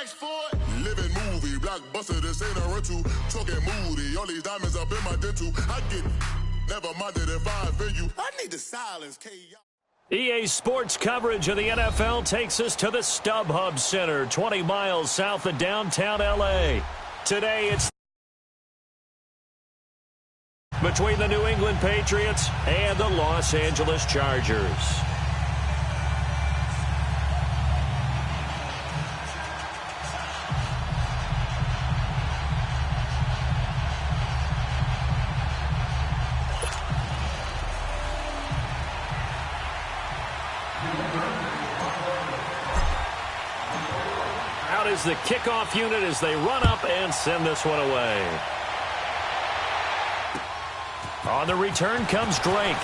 Ask for it. Living movie, blockbuster, this ain't a rental. Talking moody, all these diamonds up in my dental. I get never minded if I offend you. I need the silence, K.O. EA Sports coverage of the NFL takes us to the StubHub Center, 20 miles south of downtown L.A. Today, it's between the New England Patriots and the Los Angeles Chargers. Out is the kickoff unit as they run up and send this one away. On the return comes Drake.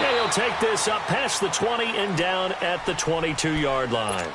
And he'll take this up past the 20 and down at the 22-yard line.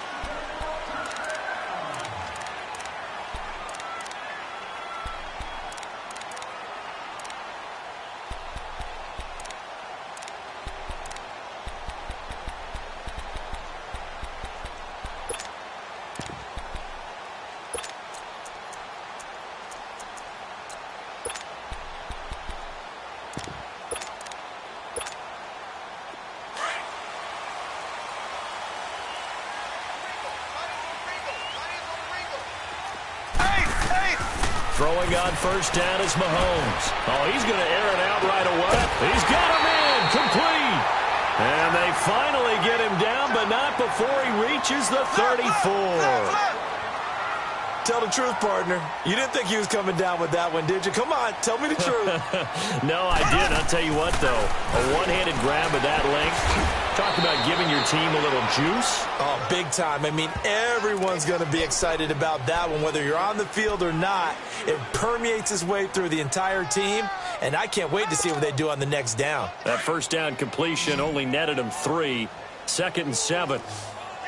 Throwing on first down is Mahomes. Oh, he's going to air it out right away. He's got him in, complete. And they finally get him down, but not before he reaches the 34. Tell the truth, partner. You didn't think he was coming down with that one, did you? Come on, tell me the truth. No, I didn't. I'll tell you what, though. A one-handed grab at that length. Talk about giving your team a little juice. Oh, big time. I mean, everyone's going to be excited about that one, whether you're on the field or not. It permeates its way through the entire team, and I can't wait to see what they do on the next down. That first down completion only netted him 3. 2nd and 7.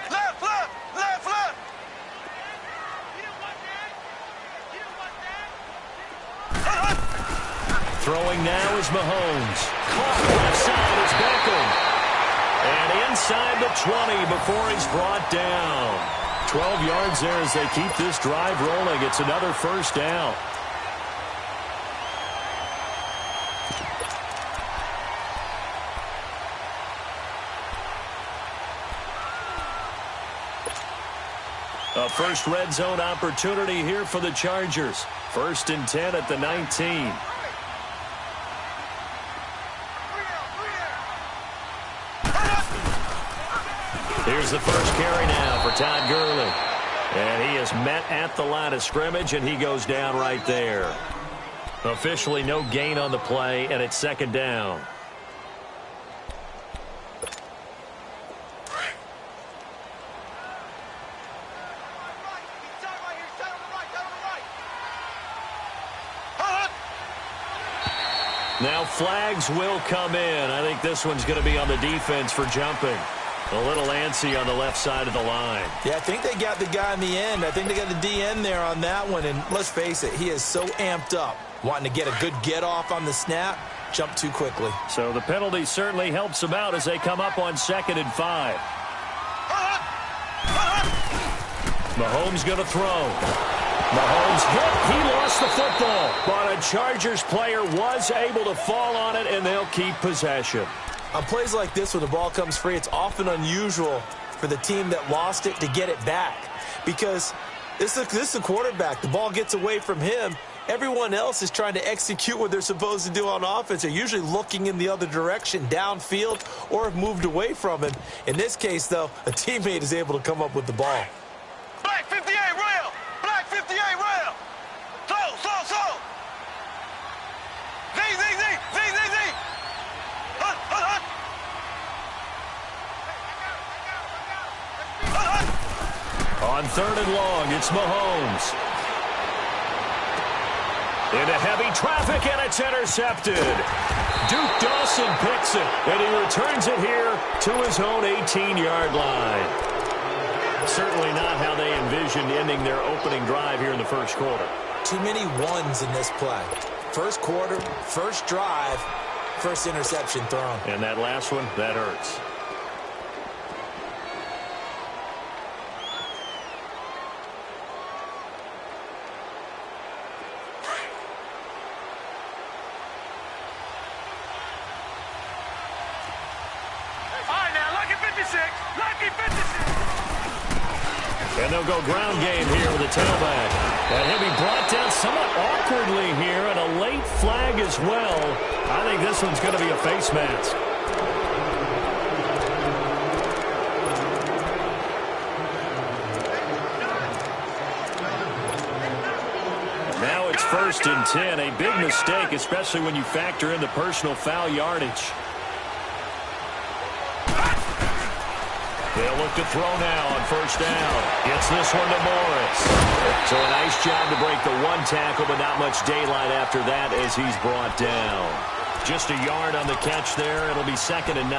Left, left, left, left. Throwing now is Mahomes. Caught left side is Beckham. And inside the 20 before he's brought down. 12 yards there as they keep this drive rolling. It's another first down. A first red zone opportunity here for the Chargers. 1st and 10 at the 19. Here's the first carry now for Todd Gurley. And he is met at the line of scrimmage, and he goes down right there. Officially no gain on the play, and it's 2nd down. Now flags will come in. I think this one's going to be on the defense for jumping. A little antsy on the left side of the line. Yeah, I think they got the guy in the end. I think they got the DN there on that one. And let's face it, he is so amped up, wanting to get a good get-off on the snap, jump too quickly. So the penalty certainly helps them out as they come up on 2nd and 5. Mahomes going to throw. Mahomes hit. He lost the football. But a Chargers player was able to fall on it, and they'll keep possession. On plays like this, when the ball comes free, it's often unusual for the team that lost it to get it back. Because this is the quarterback. The ball gets away from him. Everyone else is trying to execute what they're supposed to do on offense. They're usually looking in the other direction, downfield, or have moved away from him. In this case, though, a teammate is able to come up with the ball. Black 58 rail. Black 58 rail. Slow, slow, slow. Z, Z, Z, Z, Z, Z. Hunt, hunt, hunt. On 3rd and long, it's Mahomes. Into heavy traffic, and it's intercepted. Duke Dawson picks it, and he returns it here to his own 18-yard line. Certainly not how they envisioned ending their opening drive here in the first quarter. Too many ones in this play. First quarter, first drive, first interception thrown. And that last one, that hurts. And they'll go ground game here with the tailback. And he'll be brought down somewhat awkwardly here, and a late flag as well. I think this one's going to be a face mask. Now it's 1st and 10. A big mistake, especially when you factor in the personal foul yardage. They'll look to throw now on 1st down. Gets this one to Morris. So a nice job to break the one tackle, but not much daylight after that as he's brought down. Just a yard on the catch there. It'll be 2nd and 9.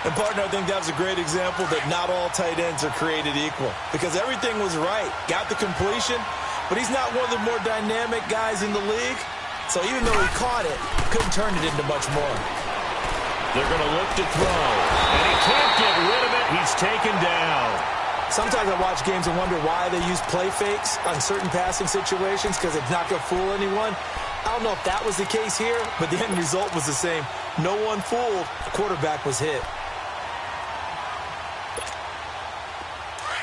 And, partner, I think that was a great example that not all tight ends are created equal. Because everything was right. Got the completion, but he's not one of the more dynamic guys in the league. So even though he caught it, couldn't turn it into much more. They're going to look to throw. And he can't get rid of it. He's taken down. Sometimes I watch games and wonder why they use play fakes on certain passing situations, because it's not going to fool anyone. I don't know if that was the case here, but the end result was the same. No one fooled. The quarterback was hit.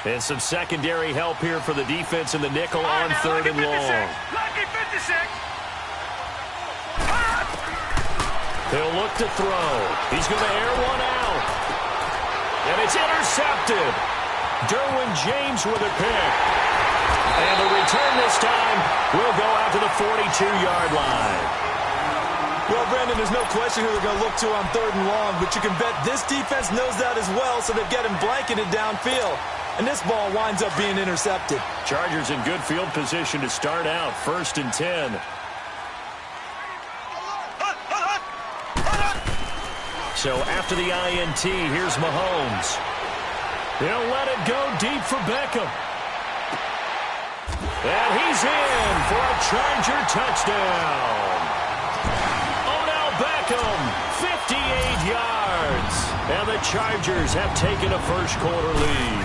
And some secondary help here for the defense in the nickel on 3rd and long. Lucky 56. He'll look to throw. He's going to air one out. And it's intercepted. Derwin James with a pick. And the return this time will go out to the 42-yard line. Well, Brandon, there's no question who they're going to look to on 3rd and long, but you can bet this defense knows that as well, so they've got him blanketed downfield. And this ball winds up being intercepted. Chargers in good field position to start out. 1st and 10. So after the INT, here's Mahomes. He'll let it go deep for Beckham. And he's in for a Charger touchdown. Odell Beckham, 58 yards. And the Chargers have taken a first-quarter lead.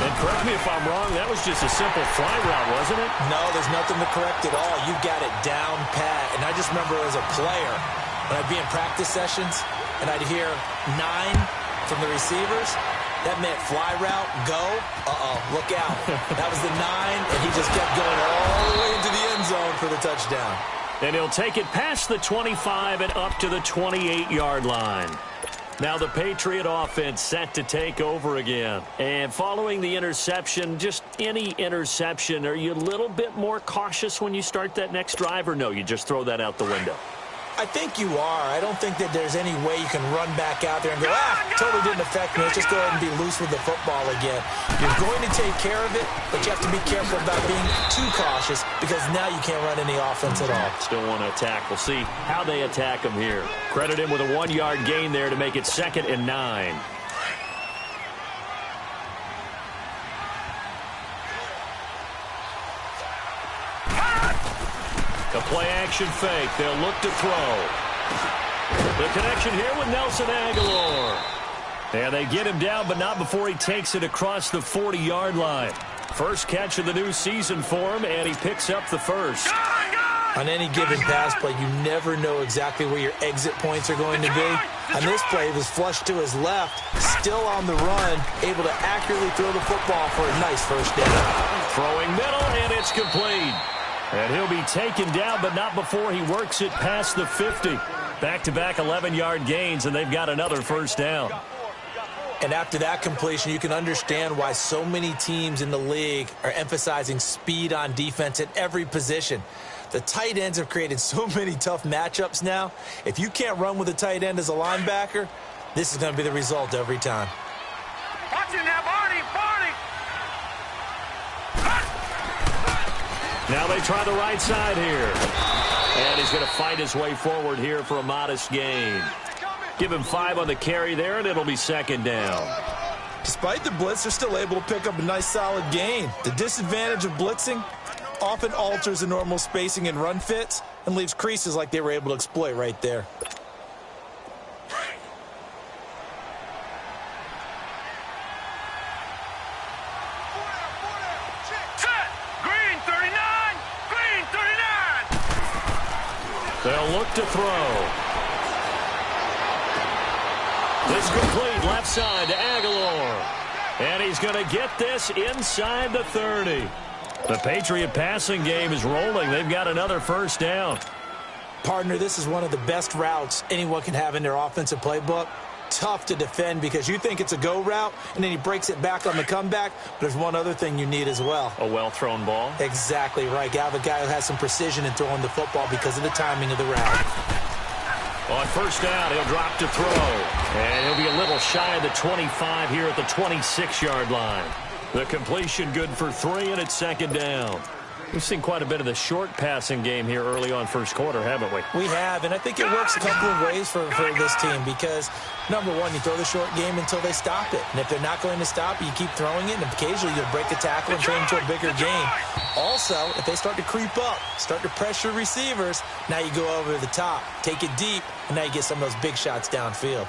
And correct me if I'm wrong, that was just a simple fly route, wasn't it? No, there's nothing to correct at all. You got it down pat. And I just remember as a player, when I'd be in practice sessions and I'd hear 9 from the receivers, that meant fly route, go, look out. That was the 9, and he just kept going all the way into the end zone for the touchdown. And he'll take it past the 25 and up to the 28-yard line. Now the Patriot offense set to take over again. And following the interception, just any interception, are you a little bit more cautious when you start that next drive, or no, you just throw that out the window? I think you are. I don't think that there's any way you can run back out there and go, totally didn't affect me. Let's just go ahead and be loose with the football again. You're going to take care of it, but you have to be careful about being too cautious, because now you can't run any offense at all. Still want to attack. We'll see how they attack him here. Credit him with a 1-yard gain there to make it 2nd and 9. A play-action fake. They'll look to throw. The connection here with Nelson Aguilar. And they get him down, but not before he takes it across the 40-yard line. First catch of the new season for him, and he picks up the first. On any given pass play, you never know exactly where your exit points are going to be. On this play, he was flushed to his left, still on the run, able to accurately throw the football for a nice first down. Throwing middle, and it's complete. And he'll be taken down, but not before he works it past the 50. Back-to-back 11-yard gains, and they've got another first down. And after that completion, you can understand why so many teams in the league are emphasizing speed on defense at every position. The tight ends have created so many tough matchups now. If you can't run with a tight end as a linebacker, this is going to be the result every time. Watch it now, Barney! Now they try the right side here. And he's going to fight his way forward here for a modest gain. Give him 5 on the carry there, and it'll be 2nd down. Despite the blitz, they're still able to pick up a nice solid gain. The disadvantage of blitzing often alters the normal spacing and run fits and leaves creases like they were able to exploit right there. They'll look to throw. This complete left side to Aguilar. And he he's going to get this inside the 30. The Patriot passing game is rolling. They've got another first down. Partner, this is one of the best routes anyone can have in their offensive playbook. Tough to defend because you think it's a go route, and then he breaks it back on the comeback. But there's one other thing you need as well. A well-thrown ball? Exactly right. You have a guy who has some precision in throwing the football because of the timing of the route. On first down, he'll drop to throw. And he'll be a little shy of the 25 here at the 26-yard line. The completion good for 3, and it's second down. We've seen quite a bit of the short passing game here early on first quarter, haven't we? We have, and I think it works a couple of ways for this team because, number one, you throw the short game until they stop it. And if they're not going to stop it, you keep throwing it, and occasionally you'll break a tackle and turn into a bigger game. Also, if they start to creep up, start to pressure receivers, now you go over the top, take it deep, and now you get some of those big shots downfield.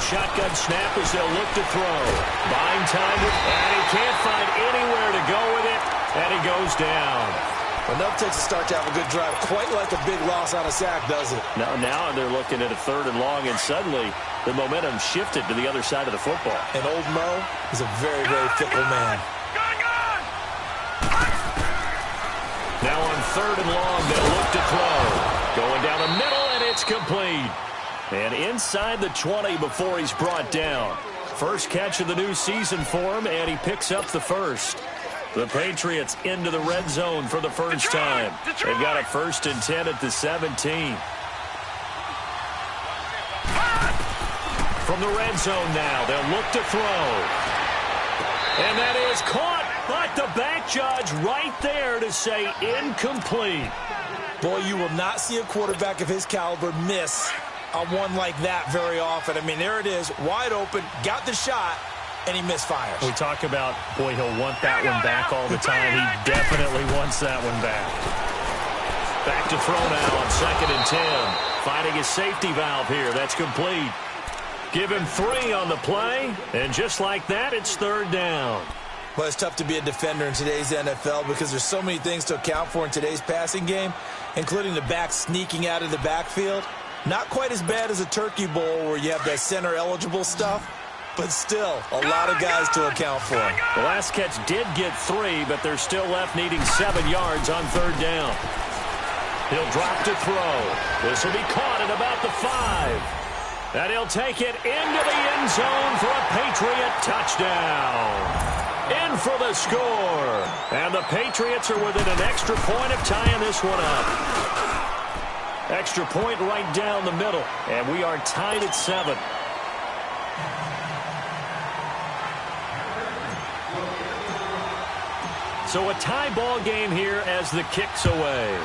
Shotgun snap as they'll look to throw. Buying time, and he can't find anywhere to go with it, and he goes down. Enough takes a start to have a good drive. Quite like a big loss on a sack, does it? Now they're looking at a 3rd and long, and suddenly the momentum shifted to the other side of the football. And old Mo is a very, very fickle man. Now on 3rd and long, they'll look to throw. Going down the middle, and it's complete. And inside the 20 before he's brought down. First catch of the new season for him, and he picks up the first. The Patriots into the red zone for the first time. They've got a 1st and 10 at the 17. From the red zone now, they'll look to throw. And that is caught, but the back judge right there to say incomplete. Boy, you will not see a quarterback of his caliber miss on one like that very often. I mean, there it is, wide open, got the shot, and he misfires. We talk about, boy, he'll want that one back all the time. He definitely wants that one back. Back to throw now on 2nd and 10. Finding his safety valve here. That's complete. Give him 3 on the play, and just like that, it's 3rd down. Well, it's tough to be a defender in today's NFL because there's so many things to account for in today's passing game, including the back sneaking out of the backfield. Not quite as bad as a turkey bowl where you have that center-eligible stuff, but still a lot of guys to account for. The last catch did get 3, but they're still left needing 7 yards on 3rd down. He'll drop to throw. This will be caught at about the 5. And he'll take it into the end zone for a Patriot touchdown. In for the score. And the Patriots are within an extra point of tying this one up. Extra point right down the middle, and we are tied at 7. So a tie ball game here as the kick's away.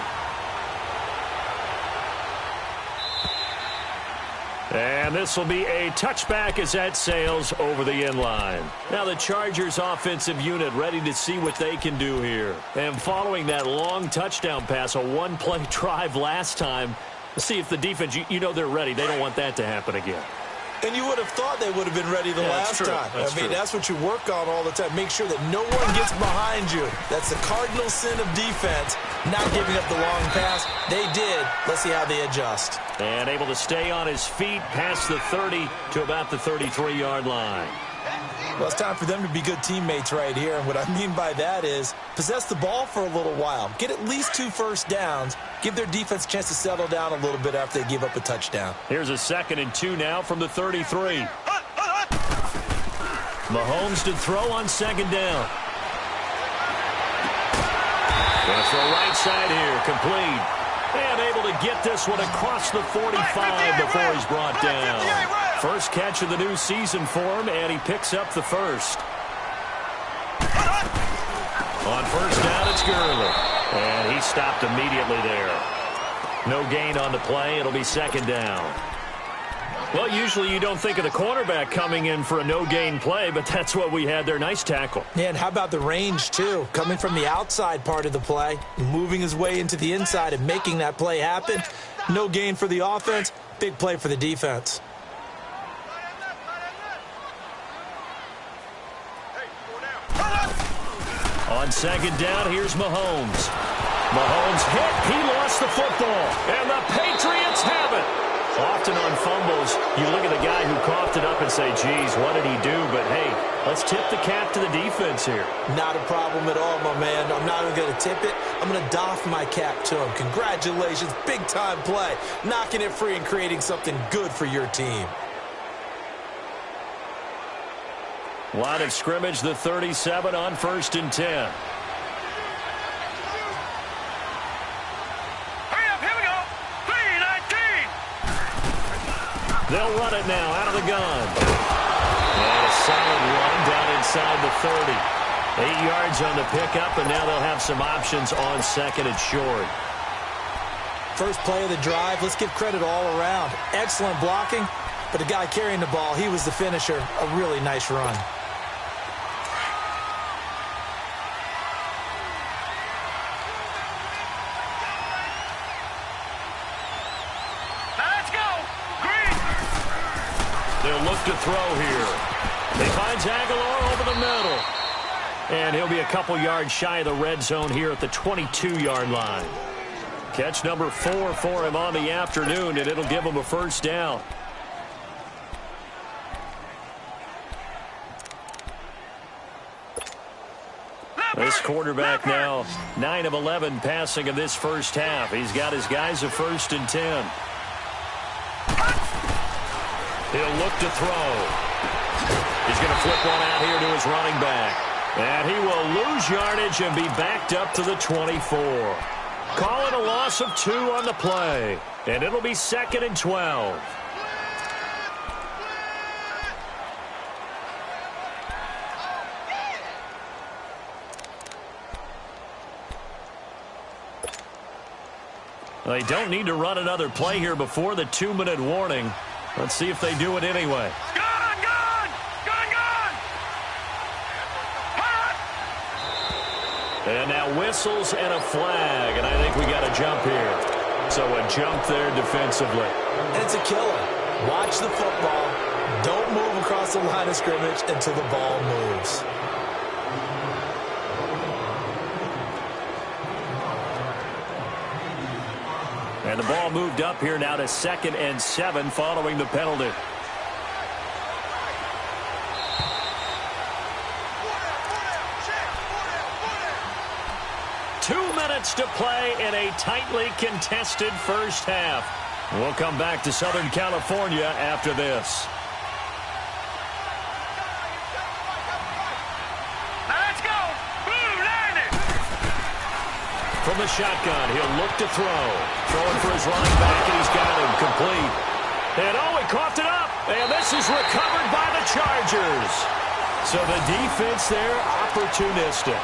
And this will be a touchback as that sails over the end line. Now the Chargers offensive unit ready to see what they can do here. And following that long touchdown pass, a one-play drive last time, see if the defense, you know they're ready. They don't want that to happen again. And you would have thought they would have been ready the last time. That's what you work on all the time. Make sure that no one gets behind you. That's the cardinal sin of defense, not giving up the long pass. They did. Let's see how they adjust. And able to stay on his feet past the 30 to about the 33-yard line. Well, it's time for them to be good teammates right here. And what I mean by that is possess the ball for a little while. Get at least 2 first downs. Give their defense a chance to settle down a little bit after they give up a touchdown. Here's a 2nd and 2 now from the 33. Mahomes to throw on 2nd down. Going to throw right side here, complete. And able to get this one across the 45 before he's brought down. First catch of the new season for him, and he picks up the first. On first down, it's Guruz. And he stopped immediately there. No gain on the play. It'll be 2nd down. Well, usually you don't think of the cornerback coming in for a no-gain play, but that's what we had there. Nice tackle. Yeah, and how about the range, too? Coming from the outside part of the play, moving his way into the inside and making that play happen. No gain for the offense, Big play for the defense. On second down, here's Mahomes. Mahomes hit. He lost the football. And the Patriots have it. Often on fumbles, you look at the guy who coughed it up and say, geez, what did he do? But, hey, let's tip the cap to the defense here. Not a problem at all, my man. I'm not even going to tip it. I'm going to doff my cap to him. Congratulations. Big-time play. Knocking it free and creating something good for your team. Line of scrimmage, the 37 on 1st and 10. They'll run it now out of the gun. And a solid run down inside the 30. 8 yards on the pickup, and now they'll have some options on second and short. First play of the drive, let's give credit all around. Excellent blocking, but the guy carrying the ball, he was the finisher. A really nice run. They'll look to throw here. They find Aguilar over the middle. And he'll be a couple yards shy of the red zone here at the 22-yard line. Catch number 4 for him on the afternoon, and it'll give him a first down. This quarterback now 9 of 11 passing in this first half. He's got his guys a 1st and 10. He'll look to throw. He's going to flip one out here to his running back. And he will lose yardage and be backed up to the 24. Call it a loss of 2 on the play. And it'll be 2nd and 12. They don't need to run another play here before the 2-minute warning. Let's see if they do it anyway. Gun! Gun! Gun! Gun! And now whistles and a flag, and I think we got a jump here. So a jump there defensively. And it's a killer. Watch the football. Don't move across the line of scrimmage until the ball moves. And the ball moved up here now to 2nd and 7 following the penalty. To play in a tightly contested first half. We'll come back to Southern California after this. Now let's go! Boom! Line it! From the shotgun, he'll look to throw. Throwing for his running back, and he's got him complete. And oh, he coughed it up. And this is recovered by the Chargers. So the defense there, opportunistic.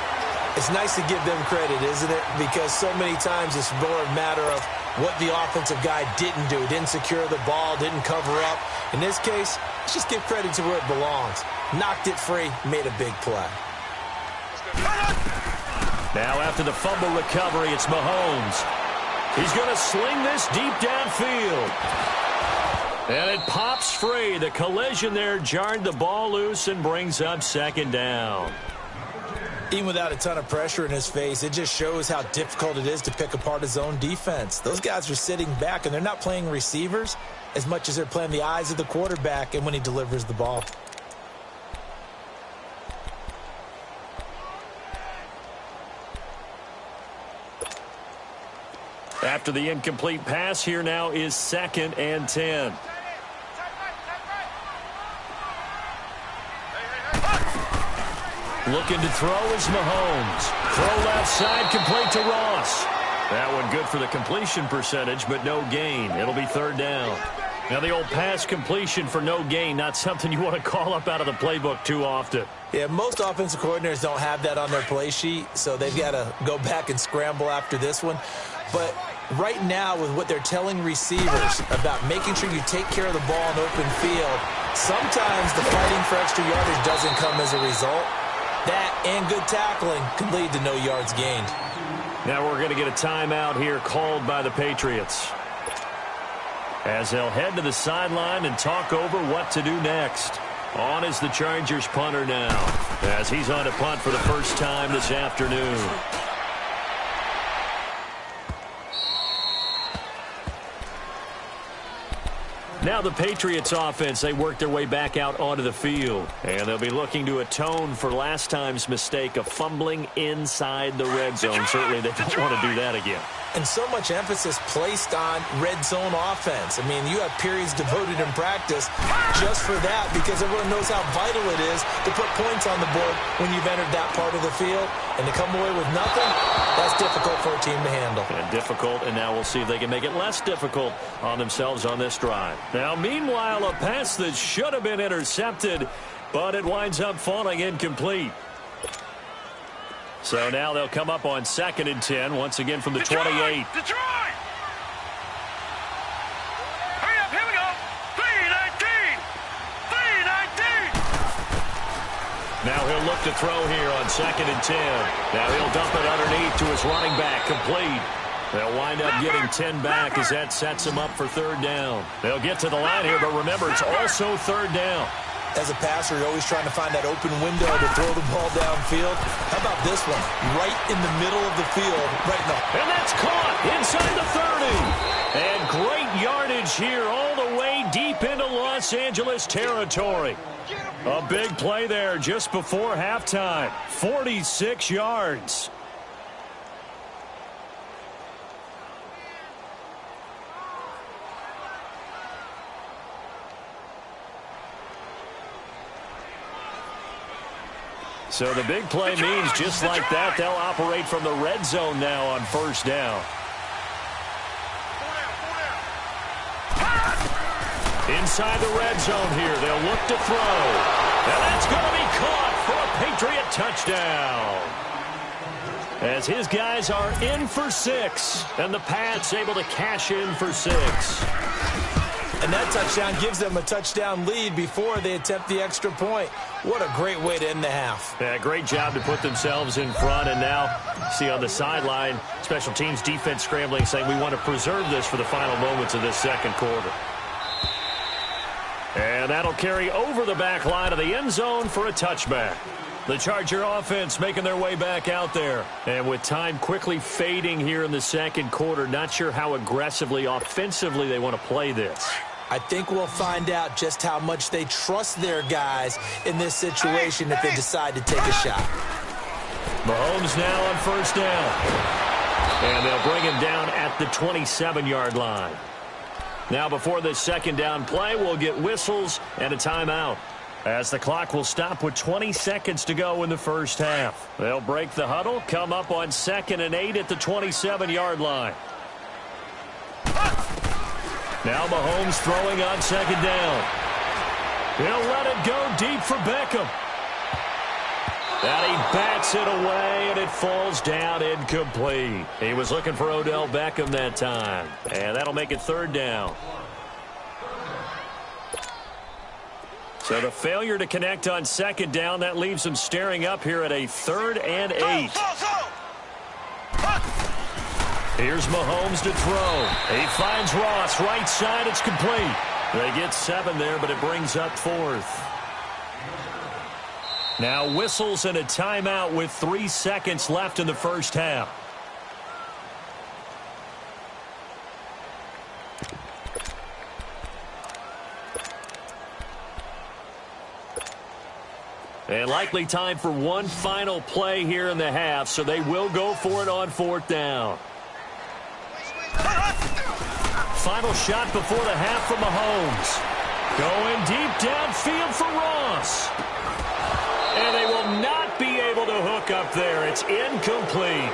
It's nice to give them credit, isn't it? Because so many times it's more a matter of what the offensive guy didn't do. Didn't secure the ball, didn't cover up. In this case, let's just give credit to where it belongs. Knocked it free, made a big play. Now after the fumble recovery, it's Mahomes. He's going to sling this deep downfield. And it pops free. The collision there jarred the ball loose and brings up 2nd down. Even without a ton of pressure in his face, it just shows how difficult it is to pick apart his own defense. Those guys are sitting back, and they're not playing receivers as much as they're playing the eyes of the quarterback and when he delivers the ball. After the incomplete pass, here now is 2nd and 10. Looking to throw is Mahomes. Throw left side, complete to Ross. That one good for the completion percentage, but no gain. It'll be 3rd down. Now the old pass completion for no gain, not something you want to call up out of the playbook too often. Yeah, most offensive coordinators don't have that on their play sheet, so they've got to go back and scramble after this one. But right now, with what they're telling receivers about making sure you take care of the ball in open field, sometimes the fighting for extra yardage doesn't come as a result. That and good tackling can lead to no yards gained. Now we're going to get a timeout here called by the Patriots. as they'll head to the sideline and talk over what to do next. On is the Chargers punter now, as he's on to punt for the first time this afternoon. Now the Patriots offense, they work their way back out onto the field. And they'll be looking to atone for last time's mistake of fumbling inside the red zone. Certainly they don't want to do that again. And so much emphasis placed on red zone offense. I mean, you have periods devoted in practice just for that because everyone knows how vital it is to put points on the board when you've entered that part of the field. And to come away with nothing, that's difficult for a team to handle. And difficult, and now we'll see if they can make it less difficult on themselves on this drive. Now, meanwhile, a pass that should have been intercepted, but it winds up falling incomplete. So now they'll come up on 2nd and 10, once again from the 28. Detroit! Hurry up, here we go! 3-19! 3-19! Now he'll look to throw here on 2nd and 10. Now he'll dump it underneath to his running back, complete. They'll wind up getting 10 back as that sets them up for 3rd down. They'll get to the line here, but remember, it's also 3rd down. As a passer, you're always trying to find that open window to throw the ball downfield. How about this one? Right in the middle of the field. Right now. And that's caught inside the 30. And great yardage here all the way deep into Los Angeles territory. A big play there just before halftime. 46 yards. So the big play means just like that, they'll operate from the red zone now on 1st down. Inside the red zone here, they'll look to throw. And that's going to be caught for a Patriot touchdown. As his guys are in for 6, and the Pats able to cash in for 6. And that touchdown gives them a touchdown lead before they attempt the extra point. What a great way to end the half. Yeah, great job to put themselves in front. And now, see on the sideline, special teams defense scrambling, saying we want to preserve this for the final moments of this 2nd quarter. And that'll carry over the back line of the end zone for a touchback. The Charger offense making their way back out there. And with time quickly fading here in the 2nd quarter, not sure how aggressively, offensively they want to play this. I think we'll find out just how much they trust their guys in this situation if they decide to take a shot. Mahomes now on 1st down. And they'll bring him down at the 27-yard line. Now before this 2nd down play, we'll get whistles and a timeout, as the clock will stop with 20 seconds to go in the 1st half. They'll break the huddle, come up on 2nd and 8 at the 27-yard line. Now Mahomes throwing on 2nd down. He'll let it go deep for Beckham. And he bats it away, and it falls down incomplete. He was looking for Odell Beckham that time. And that'll make it 3rd down. So the failure to connect on 2nd down, that leaves them staring up here at a 3rd and 8. Here's Mahomes to throw. He finds Ross right side. It's complete. They get 7 there, but it brings up 4th. Now whistles and a timeout with 3 seconds left in the 1st half. And likely time for one final play here in the half, so they will go for it on 4th down. Final shot before the half from Mahomes. Going deep downfield for Ross. And they will not be able to hook up there. It's incomplete.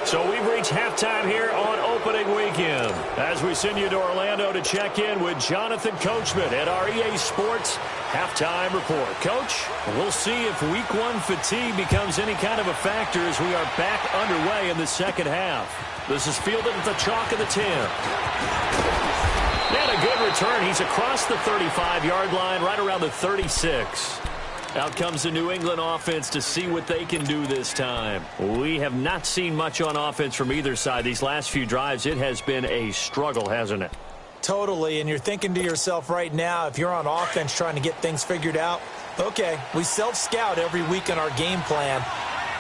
So we've reached halftime here on opening weekend, as we send you to Orlando to check in with Jonathan Coachman at our EA Sports Halftime Report. Coach, we'll see if Week 1 fatigue becomes any kind of a factor as we are back underway in the 2nd half. This is fielded at the chalk of the 10. And a good return. He's across the 35-yard line, right around the 36. Out comes the New England offense to see what they can do this time. We have not seen much on offense from either side. These last few drives, it has been a struggle, hasn't it? Totally, and you're thinking to yourself right now, if you're on offense trying to get things figured out, okay, we self-scout every week in our game plan.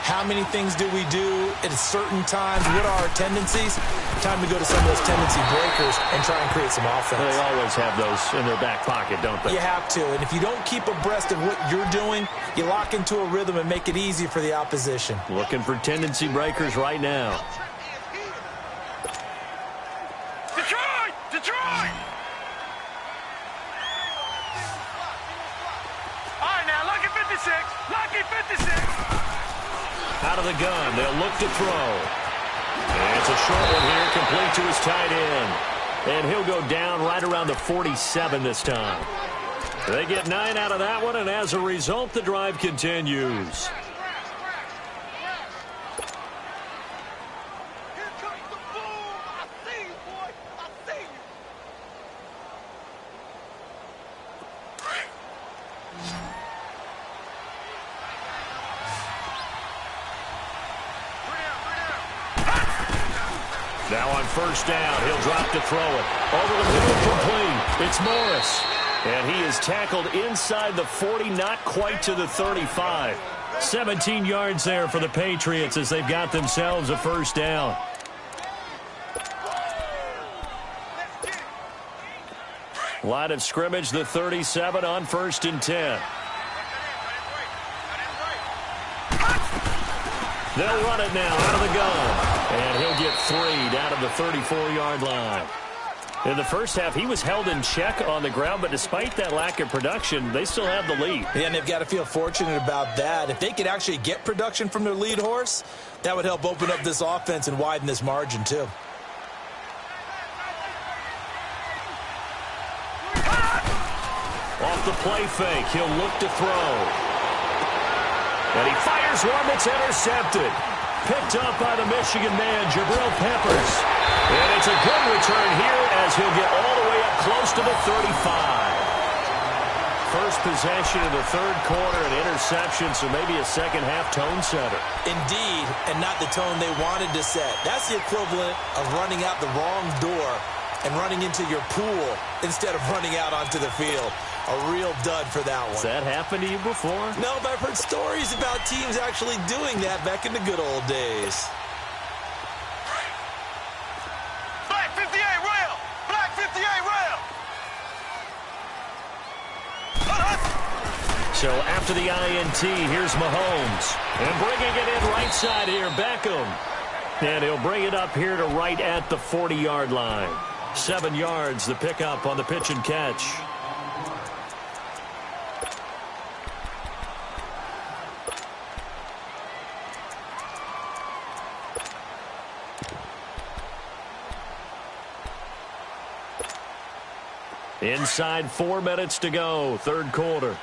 How many things do we do at certain times? What are our tendencies? Time to go to some of those tendency breakers and try and create some offense. They always have those in their back pocket, don't they? You have to, and if you don't keep abreast of what you're doing, you lock into a rhythm and make it easy for the opposition. Looking for tendency breakers right now. Detroit! Detroit! All right, now, lucky 56. Lucky 56. Out of the gun, they'll look to throw. And it's a short one here, complete to his tight end. And he'll go down right around the 47 this time. They get 9 out of that one, and as a result, the drive continues. Now on first down, he'll drop to throw it. Over the middle, complete. It's Morris. And he is tackled inside the 40, not quite to the 35. 17 yards there for the Patriots as they've got themselves a first down. Line of scrimmage, the 37 on 1st and 10. They'll run it now out of the gun. And he'll get 3 down to the 34-yard line. In the first half, he was held in check on the ground, but despite that lack of production, they still have the lead. Yeah, and they've got to feel fortunate about that. If they could actually get production from their lead horse, that would help open up this offense and widen this margin, too. Off the play fake, he'll look to throw. And he fires one that's intercepted. Picked up by the Michigan man, Jabril Peppers. And it's a good return here as he'll get all the way up close to the 35. First possession of the third quarter, an interception, so maybe a second-half tone setter. Indeed, and not the tone they wanted to set. That's the equivalent of running out the wrong door and running into your pool instead of running out onto the field. A real dud for that one. Has that happened to you before? No, but I've heard stories about teams actually doing that back in the good old days. Black 58 rail! Black 58 rail! So after the INT, here's Mahomes. And bringing it in right side here, Beckham. And he'll bring it up here to right at the 40-yard line. 7 yards, the pickup on the pitch and catch. Inside 4 minutes to go, third quarter.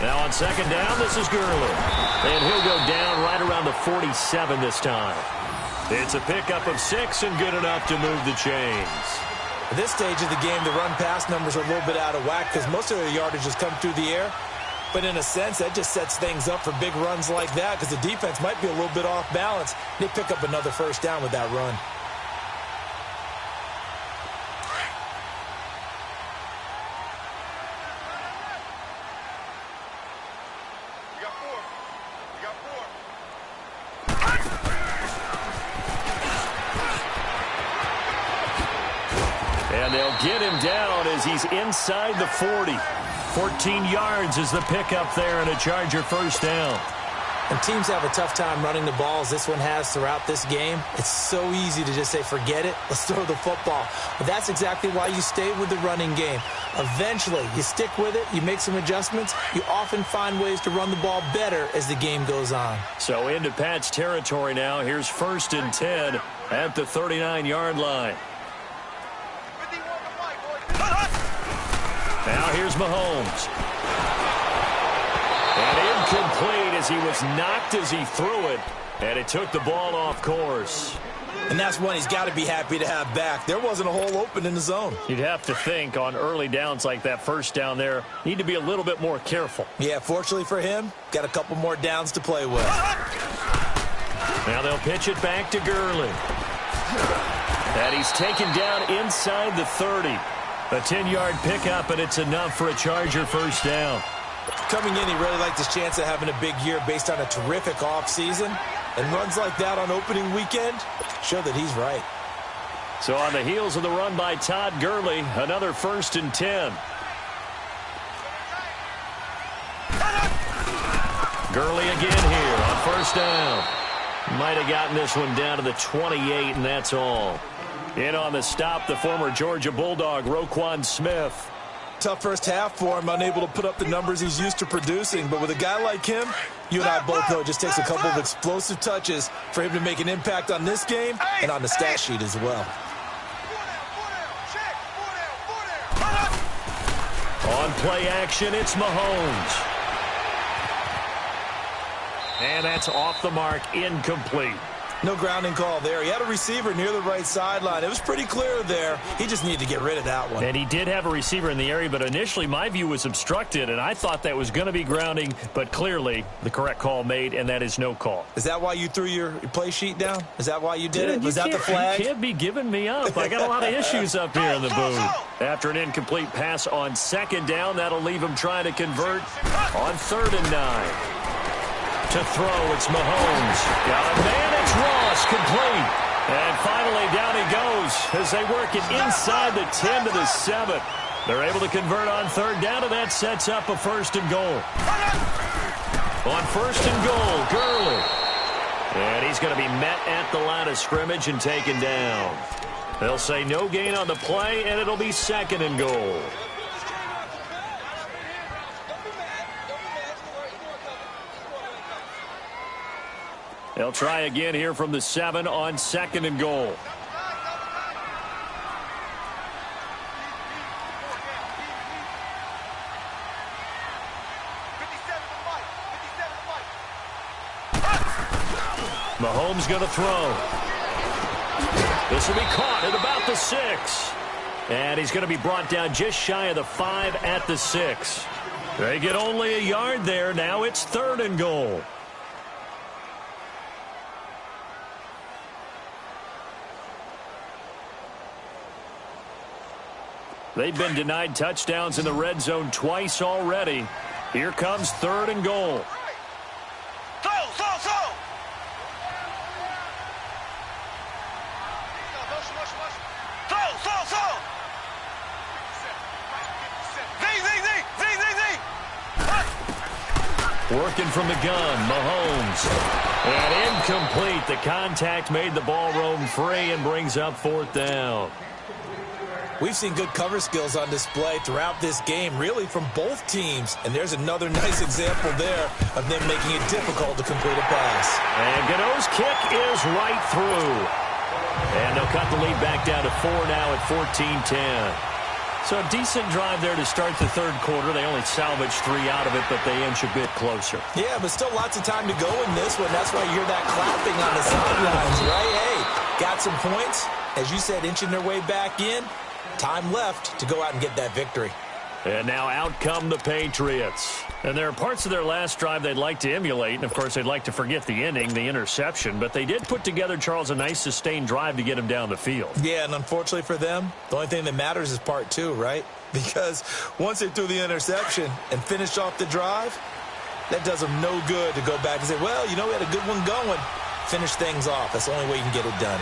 Now on second down, this is Guruz. And he'll go down right around the 47 this time. It's a pickup of 6 and good enough to move the chains. At this stage of the game, the run-pass numbers are a little bit out of whack because most of their yardage has come through the air. But in a sense, that just sets things up for big runs like that because the defense might be a little bit off balance. They pick up another first down with that run. We got 4. We got 4. And they'll get him down as he's inside the 40. 14 yards is the pickup there and a Charger first down. And teams have a tough time running the ball as this one has throughout this game. It's so easy to just say, forget it, let's throw the football. But that's exactly why you stay with the running game. Eventually, you stick with it, you make some adjustments, you often find ways to run the ball better as the game goes on. So into Pat's territory now. Here's 1st and 10 at the 39-yard line. Now here's Mahomes. And incomplete as he was knocked as he threw it. And it took the ball off course. And that's one he's got to be happy to have back. There wasn't a hole open in the zone. You'd have to think on early downs like that first down there, need to be a little bit more careful. Yeah, fortunately for him, got a couple more downs to play with. Now they'll pitch it back to Gurley. And he's taken down inside the 30. A 10-yard pickup, and it's enough for a Charger first down. Coming in, he really liked his chance of having a big year based on a terrific offseason. And runs like that on opening weekend show that he's right. So on the heels of the run by Todd Gurley, another 1st and 10. Gurley again here on first down. Might have gotten this one down to the 28, and that's all. In on the stop, the former Georgia Bulldog, Roquan Smith. Tough first half for him, unable to put up the numbers he's used to producing. But with a guy like him, you and I both know it just takes a couple of explosive touches for him to make an impact on this game and on the stat sheet as well. On play action, it's Mahomes. And that's off the mark, incomplete. No grounding call there. He had a receiver near the right sideline. It was pretty clear there. He just needed to get rid of that one. And he did have a receiver in the area, but initially my view was obstructed, and I thought that was going to be grounding, but clearly the correct call made, and that is no call. Is that why you threw your play sheet down? Is that why you did it? Was that the flag? You can't be giving me up. I got a lot of issues up here in the booth. After an incomplete pass on 2nd down, that'll leave him trying to convert on 3rd and 9. To throw, it's Mahomes. Got a man, it's Ross, complete. And finally, down he goes as they work it inside the 10 to the 7. They're able to convert on 3rd down, and that sets up a 1st and goal. On 1st and goal, Gurley. And he's going to be met at the line of scrimmage and taken down. They'll say no gain on the play, and it'll be 2nd and goal. They'll try again here from the 7 on 2nd and goal. Mahomes going to throw. This will be caught at about the 6. And he's going to be brought down just shy of the 5 at the 6. They get only a yard there. Now it's 3rd and goal. They've been denied touchdowns in the red zone twice already. Here comes 3rd and goal. Working from the gun, Mahomes. And incomplete. The contact made the ball roam free and brings up 4th down. We've seen good cover skills on display throughout this game, really from both teams. And there's another nice example there of them making it difficult to complete a pass. And Guruz's kick is right through. And they'll cut the lead back down to 4 now at 14-10. So a decent drive there to start the 3rd quarter. They only salvaged 3 out of it, but they inch a bit closer. Yeah, but still lots of time to go in this one. That's why you hear that clapping on the sidelines, right? Hey, got some points. As you said, inching their way back in. Time left to go out and get that victory. And now out come the Patriots. And there are parts of their last drive they'd like to emulate. And, of course, they'd like to forget the ending, the interception. But they did put together, Charles, a nice sustained drive to get him down the field. Yeah, and unfortunately for them, the only thing that matters is part 2, right? Because once they threw the interception and finished off the drive, that does them no good to go back and say, well, you know, we had a good one going. Finish things off. That's the only way you can get it done.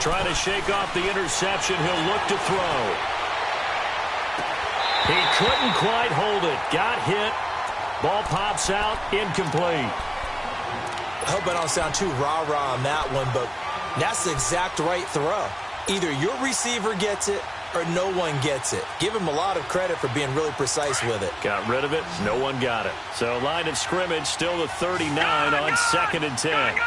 Trying to shake off the interception. He'll look to throw. He couldn't quite hold it. Got hit. Ball pops out. Incomplete. I hope I don't sound too rah-rah on that one, but that's the exact right throw. Either your receiver gets it or no one gets it. Give him a lot of credit for being really precise with it. Got rid of it. No one got it. So line of scrimmage still the 39 on 2nd and 10.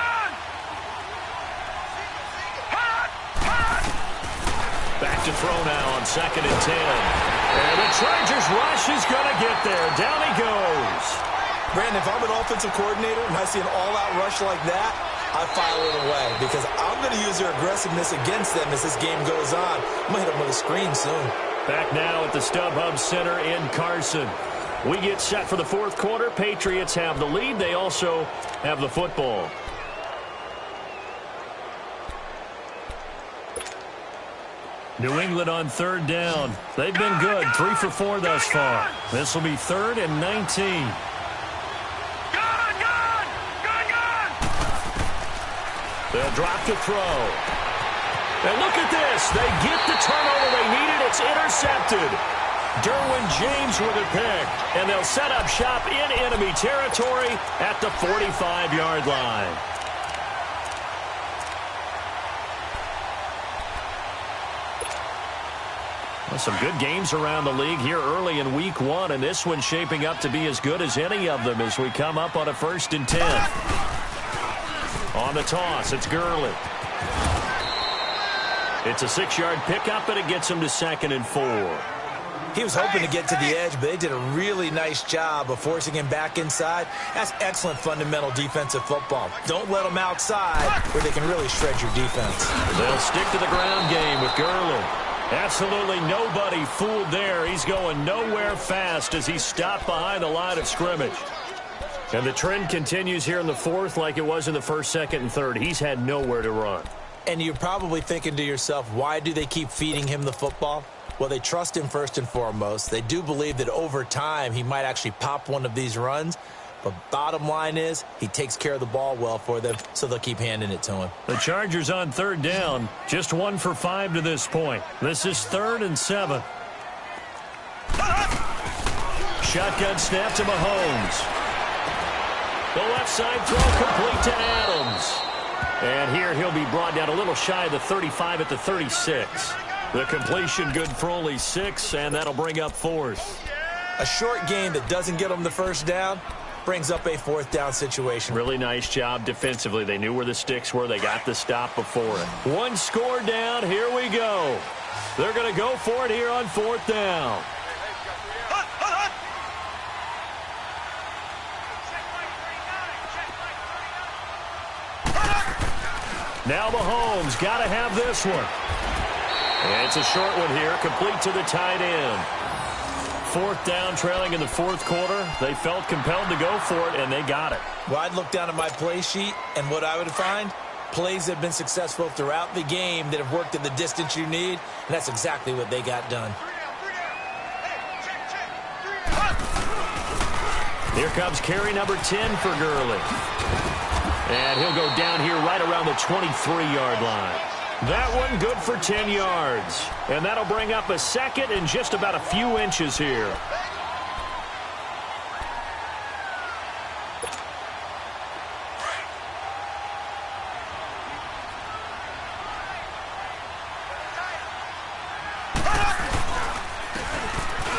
Back to throw now on 2nd and 10. And the Chargers rush is going to get there. Down he goes. Brandon, if I'm an offensive coordinator and I see an all-out rush like that, I file it away because I'm going to use their aggressiveness against them as this game goes on. I'm going to hit them with a screen soon. Back now at the StubHub Center in Carson. We get set for the fourth quarter. Patriots have the lead. They also have the football. New England on third down. They've been good. 3 for 4 thus far. This will be 3rd and 19. They'll drop to throw. And look at this. They get the turnover they needed. It's intercepted. Derwin James with a pick. And they'll set up shop in enemy territory at the 45-yard line. Well, some good games around the league here early in week 1, and this one's shaping up to be as good as any of them as we come up on a 1st and 10. On the toss, it's Gurley. It's a 6-yard pickup, and it gets him to 2nd and 4. He was hoping to get to the edge, but they did a really nice job of forcing him back inside. That's excellent fundamental defensive football. Don't let them outside where they can really shred your defense. They'll stick to the ground game with Gurley. Absolutely nobody fooled there. He's going nowhere fast as he's stopped behind the line of scrimmage. And the trend continues here in the 4th like it was in the 1st, 2nd, and 3rd. He's had nowhere to run. And you're probably thinking to yourself, why do they keep feeding him the football? Well, they trust him first and foremost. They do believe that over time he might actually pop one of these runs. But bottom line is he takes care of the ball well for them, so they'll keep handing it to him. The Chargers on 3rd down, just 1 for 5 to this point. This is 3rd and 7. Shotgun snap to Mahomes. The left side throw complete to Adams. And here he'll be brought down a little shy of the 35 at the 36. The completion good for only 6, and that'll bring up 4th. A short game that doesn't get them the 1st down brings up a 4th down situation. Really nice job defensively. They knew where the sticks were. They got the stop before it. 1 score down. Here we go. They're going to go for it here on 4th down. Now Mahomes got to have this one. And it's a short one here, complete to the tight end. 4th down, trailing in the 4th quarter. They felt compelled to go for it, and they got it. Well, I'd look down at my play sheet, and what I would find, plays that have been successful throughout the game that have worked at the distance you need, and that's exactly what they got done. Here comes carry number 10 for Gurley. And he'll go down here right around the 23-yard line. That one good for 10 yards. And that'll bring up a 2nd and just about a few inches here.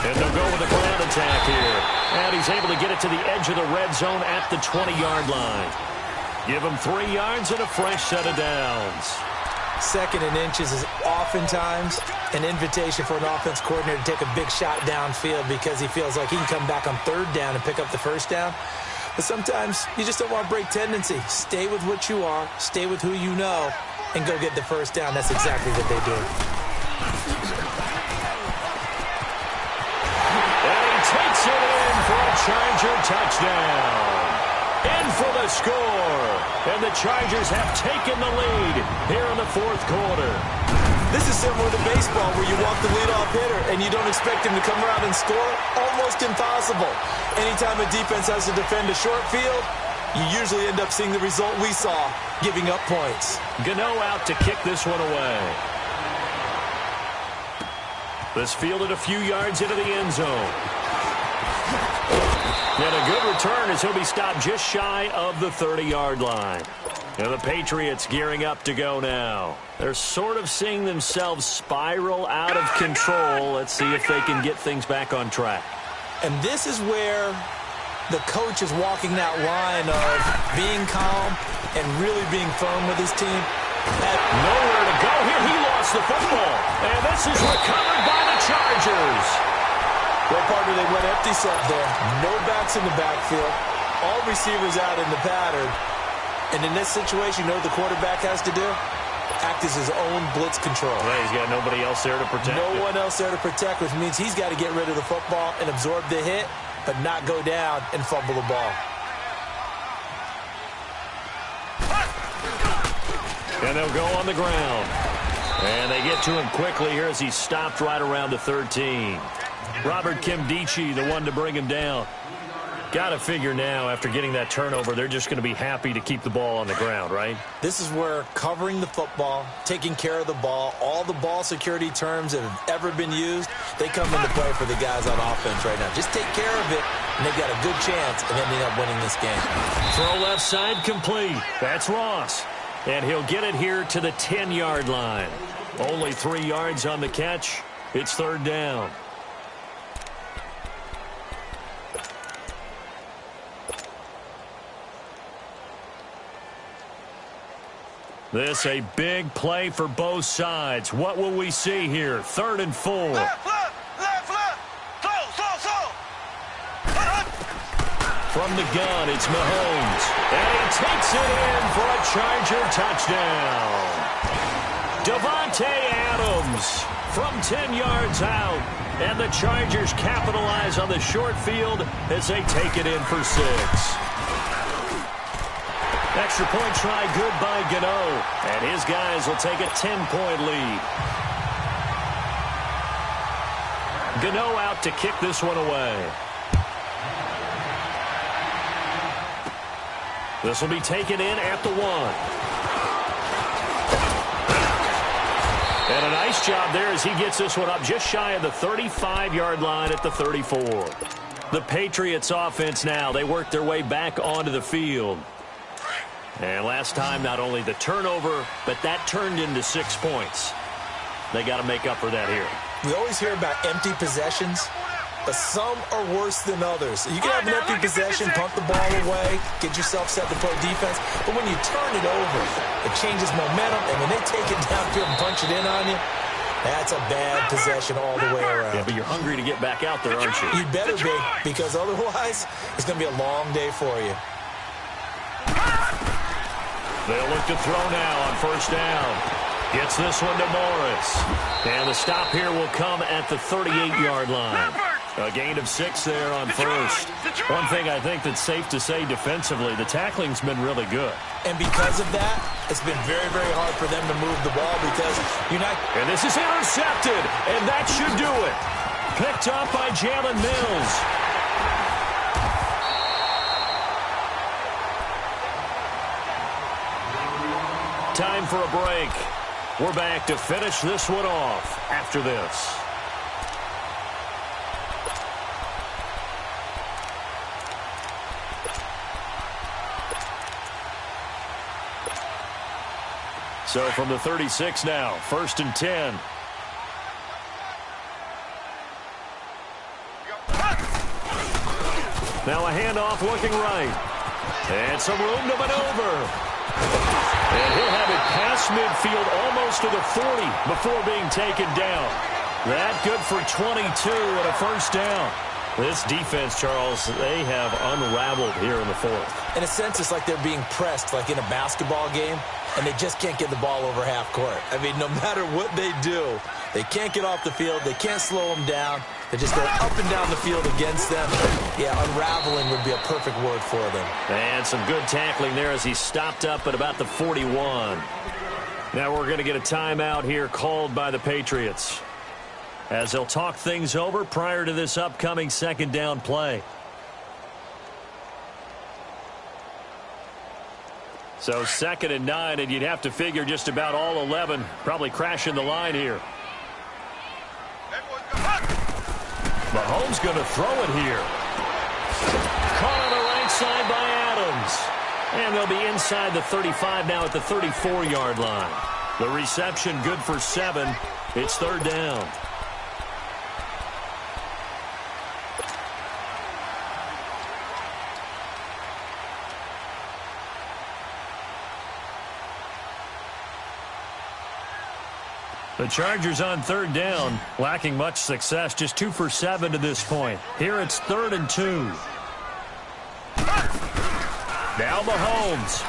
And they'll go with a ground attack here. And he's able to get it to the edge of the red zone at the 20-yard line. Give him 3 yards and a fresh set of downs. 2nd and inches is oftentimes an invitation for an offense coordinator to take a big shot downfield because he feels like he can come back on 3rd down and pick up the 1st down. But sometimes you just don't want to break tendency. Stay with what you are, stay with who you know, and go get the 1st down. That's exactly what they do. And he takes it in for a Charger touchdown. In for the score. And the Chargers have taken the lead here in the 4th quarter. This is similar to baseball where you walk the leadoff hitter and you don't expect him to come around and score. Almost impossible. Anytime a defense has to defend a short field, you usually end up seeing the result we saw, giving up points. Gano out to kick this one away. This fielded a few yards into the end zone. And a good return as he'll be stopped just shy of the 30-yard line. And the Patriots gearing up to go now. They're sort of seeing themselves spiral out of control. Let's see if they can get things back on track. And this is where the coach is walking that line of being calm and really being firm with his team. Nowhere to go here. He lost the football. And this is recovered by the Chargers. Well, partner, they went empty set there. No backs in the backfield. All receivers out in the pattern. And in this situation, you know what the quarterback has to do? Act as his own blitz control. Yeah, he's got nobody else there to protect No one else there to protect, which means he's got to get rid of the football and absorb the hit but not go down and fumble the ball. And they'll go on the ground. And they get to him quickly here as he's stopped right around the 13. Robert Kimdichie, the one to bring him down. Got to figure now, after getting that turnover, they're just going to be happy to keep the ball on the ground, right? This is where covering the football, taking care of the ball, all the ball security terms that have ever been used, they come into play for the guys on offense right now. Just take care of it, and they've got a good chance of ending up winning this game. Throw left side complete. That's Ross. And he'll get it here to the 10-yard line. Only 3 yards on the catch. It's third down. This a big play for both sides. What will we see here? 3rd and 4. Left, left, left, left. Throw. From the gun, it's Mahomes. And he takes it in for a Charger touchdown. Davante Adams from 10 yards out. And the Chargers capitalize on the short field as they take it in for 6. Extra point try good by Gano. And his guys will take a 10-point lead. Gano out to kick this one away. This will be taken in at the 1. And a nice job there as he gets this one up just shy of the 35-yard line at the 34. The Patriots offense now, they work their way back onto the field. And last time, not only the turnover, but that turned into 6 points. They got to make up for that here. We always hear about empty possessions, but some are worse than others. You can have an empty possession, punt the ball away, get yourself set to play defense, but when you turn it over, it changes momentum, and when they take it downfield and punch it in on you, that's a bad possession all the way around. Yeah, but you're hungry to get back out there, aren't you? You better be, because otherwise, it's going to be a long day for you. They'll look to throw now on first down. Gets this one to Morris. And the stop here will come at the 38-yard line. A gain of 6 there on first. One thing I think that's safe to say defensively, the tackling's been really good. And because of that, it's been very, very hard for them to move the ball because you're not... And this is intercepted, and that should do it. Picked up by Jalen Mills. Time for a break. We're back to finish this one off after this. So from the 36 now, 1st and 10. Now a handoff looking right. And some room to maneuver. And he'll have it past midfield almost to the 40 before being taken down. That good for 22 and a first down. This defense, Charles, they have unraveled here in the 4th. In a sense, it's like they're being pressed like in a basketball game, and they just can't get the ball over half court. I mean, no matter what they do, they can't get off the field. They can't slow them down. They just go up and down the field against them. Yeah, unraveling would be a perfect word for them. And some good tackling there as he stopped up at about the 41. Now we're going to get a timeout here called by the Patriots, as they'll talk things over prior to this upcoming 2nd down play. So 2nd and 9, and you'd have to figure just about all 11 probably crashing the line here. Mahomes going to throw it here. Caught on the right side by Adams. And they'll be inside the 35 now at the 34-yard line. The reception good for 7. It's 3rd down. The Chargers on 3rd down, lacking much success, just 2 for 7 to this point. Here it's 3rd and 2. Now Mahomes.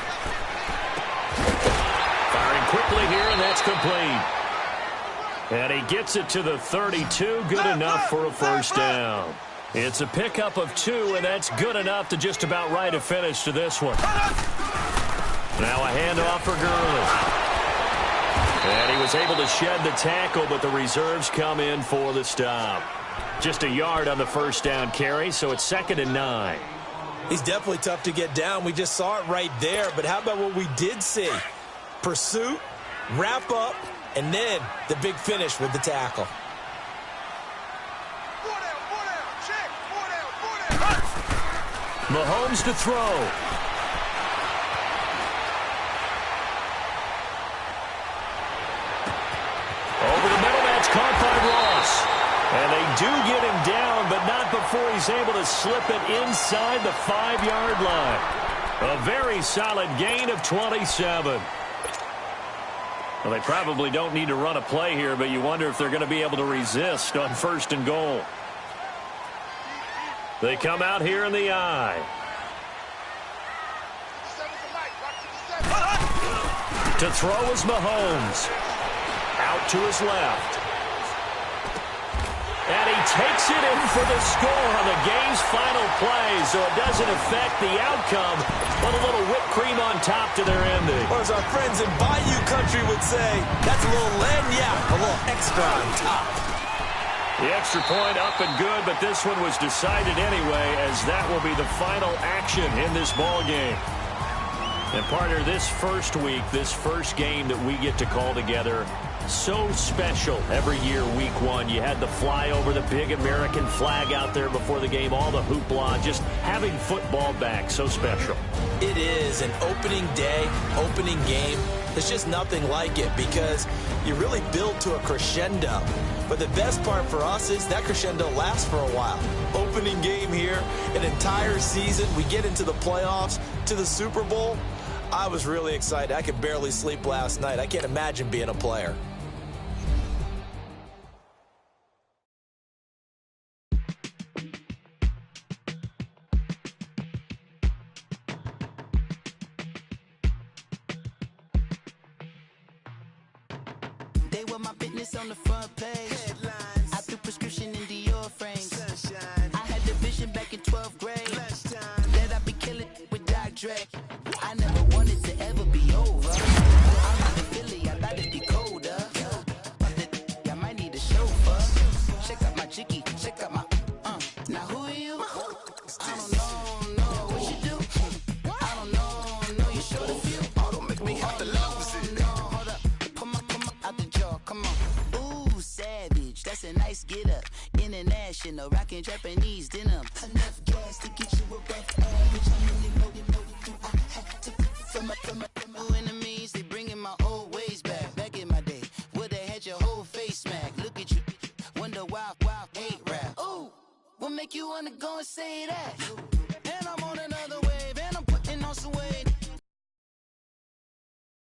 Firing quickly here, and that's complete. And he gets it to the 32, good enough for a first down. It's a pickup of 2, and that's good enough to just about write a finish to this one. Now a handoff for Guruz. And he was able to shed the tackle, but the reserves come in for the stop. Just a yard on the first down carry, so it's 2nd and 9. He's definitely tough to get down. We just saw it right there, but how about what we did see? Pursuit, wrap up, and then the big finish with the tackle. Mahomes to throw. Over the middle, that's caught by Ross. And they do get him down, but not before he's able to slip it inside the 5-yard line. A very solid gain of 27. Well, they probably don't need to run a play here, but you wonder if they're going to be able to resist on 1st and goal. They come out here in the eye. To throw is Mahomes. Out to his left. And he takes it in for the score on the game's final play, so it doesn't affect the outcome, but a little whipped cream on top to their ending. Or as our friends in Bayou Country would say, that's a little lagniappe, a little extra on top. The extra point up and good, but this one was decided anyway, as that will be the final action in this ball game. And partner, this first week, this first game that we get to call together, so special every year, week 1. You had the flyover, the big American flag out there before the game, all the hoopla, just having football back, so special. It is an opening day, opening game. There's just nothing like it because you really build to a crescendo. But the best part for us is that crescendo lasts for a while. Opening game here, an entire season. We get into the playoffs, to the Super Bowl. I was really excited. I could barely sleep last night. I can't imagine being a player. They were my business on the front page. Headlines. I threw prescription in Dior frames. Sunshine. I had the vision back in 12th grade. Lunchtime. That I'd be killing with Dr. Dre. I never wanted to ever be over. I'm out of Philly, I thought it'd be colder. I might need a chauffeur. Check out my chicky, check out my, Now who are you? I don't know, what you do? I don't know, you showed a few. Oh, don't make me have to lose it. No, hold up, pull my out the jaw, come on. Ooh, savage, that's a nice get up. International, rockin' Japanese denim. Enough gas to get you a rough average. I'm really loaded, I had to from my enemies, they bringing my old ways back in my day, where they had your whole face smacked. Look at you, wonder why hate rap. Ooh, what make you wanna go and say that?